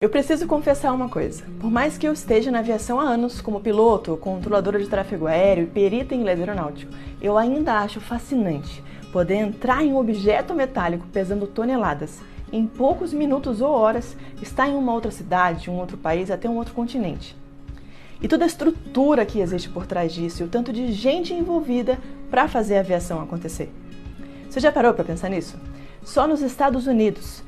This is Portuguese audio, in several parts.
Eu preciso confessar uma coisa. Por mais que eu esteja na aviação há anos, como piloto, controladora de tráfego aéreo e perita em inglês aeronáutico, eu ainda acho fascinante poder entrar em um objeto metálico pesando toneladas, em poucos minutos ou horas, estar em uma outra cidade, um outro país, até um outro continente. E toda a estrutura que existe por trás disso e o tanto de gente envolvida para fazer a aviação acontecer. Você já parou para pensar nisso? Só nos Estados Unidos,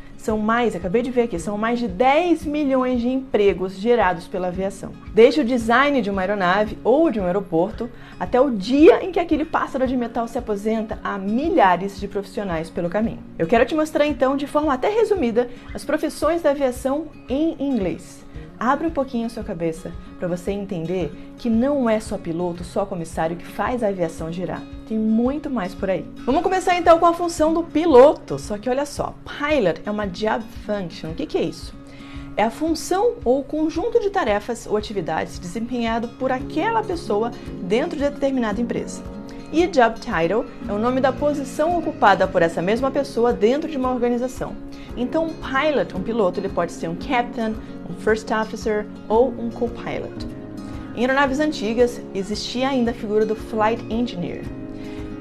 acabei de ver aqui, são mais de 10 milhões de empregos gerados pela aviação. Desde o design de uma aeronave ou de um aeroporto, até o dia em que aquele pássaro de metal se aposenta, há milhares de profissionais pelo caminho. Eu quero te mostrar então, de forma até resumida, as profissões da aviação em inglês. Abre um pouquinho a sua cabeça para você entender que não é só piloto, só comissário que faz a aviação girar. Tem muito mais por aí. Vamos começar então com a função do piloto. Só que olha só, pilot é uma job function. O que é isso? É a função ou conjunto de tarefas ou atividades desempenhado por aquela pessoa dentro de determinada empresa. E job title é o nome da posição ocupada por essa mesma pessoa dentro de uma organização. Então, um pilot, um piloto, ele pode ser um captain, um first officer ou um co-pilot. Em aeronaves antigas, existia ainda a figura do flight engineer.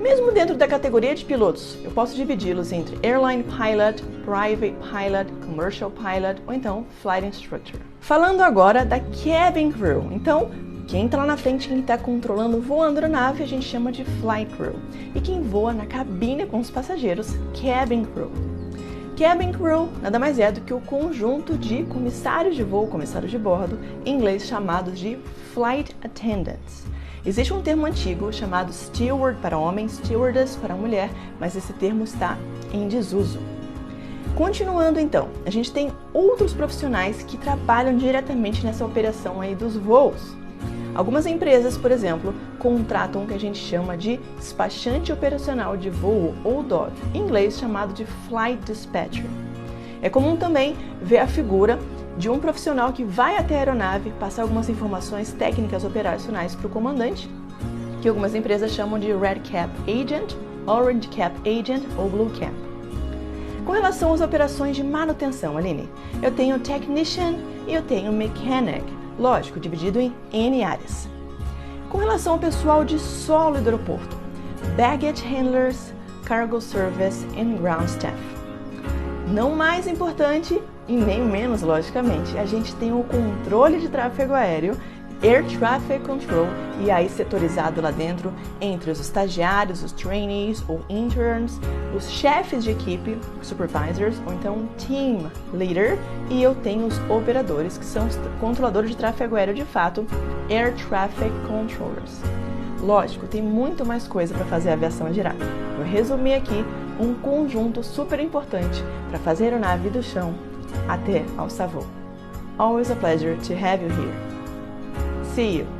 Mesmo dentro da categoria de pilotos, eu posso dividi-los entre airline pilot, private pilot, commercial pilot ou então flight instructor. Falando agora da cabin crew. Então, quem está lá na frente, quem está controlando, voando a aeronave, a gente chama de flight crew. E quem voa na cabine com os passageiros, cabin crew. Cabin crew nada mais é do que o conjunto de comissários de voo, comissários de bordo, em inglês chamados de flight attendants. Existe um termo antigo chamado steward para homem, stewardess para mulher, mas esse termo está em desuso. Continuando então, a gente tem outros profissionais que trabalham diretamente nessa operação aí dos voos. Algumas empresas, por exemplo, contratam o que a gente chama de despachante operacional de voo ou DOV, em inglês chamado de Flight Dispatcher. É comum também ver a figura de um profissional que vai até a aeronave passar algumas informações técnicas operacionais para o comandante, que algumas empresas chamam de Red Cap Agent, Orange Cap Agent ou Blue Cap. Com relação às operações de manutenção, Aline, eu tenho Technician e eu tenho Mechanic. Lógico, dividido em N áreas. Com relação ao pessoal de solo do aeroporto, Baggage Handlers, Cargo Service e Ground Staff. Não mais importante, e nem menos logicamente, a gente tem o controle de tráfego aéreo, Air Traffic Control, e aí setorizado lá dentro entre os estagiários, os trainees ou interns, os chefes de equipe, supervisors, ou então team leader, e eu tenho os operadores, que são os controladores de tráfego aéreo de fato, Air Traffic Controllers. Lógico, tem muito mais coisa para fazer a aviação girar. Eu resumi aqui um conjunto super importante para fazer a aeronave do chão até ao savô. Always a pleasure to have you here. See you!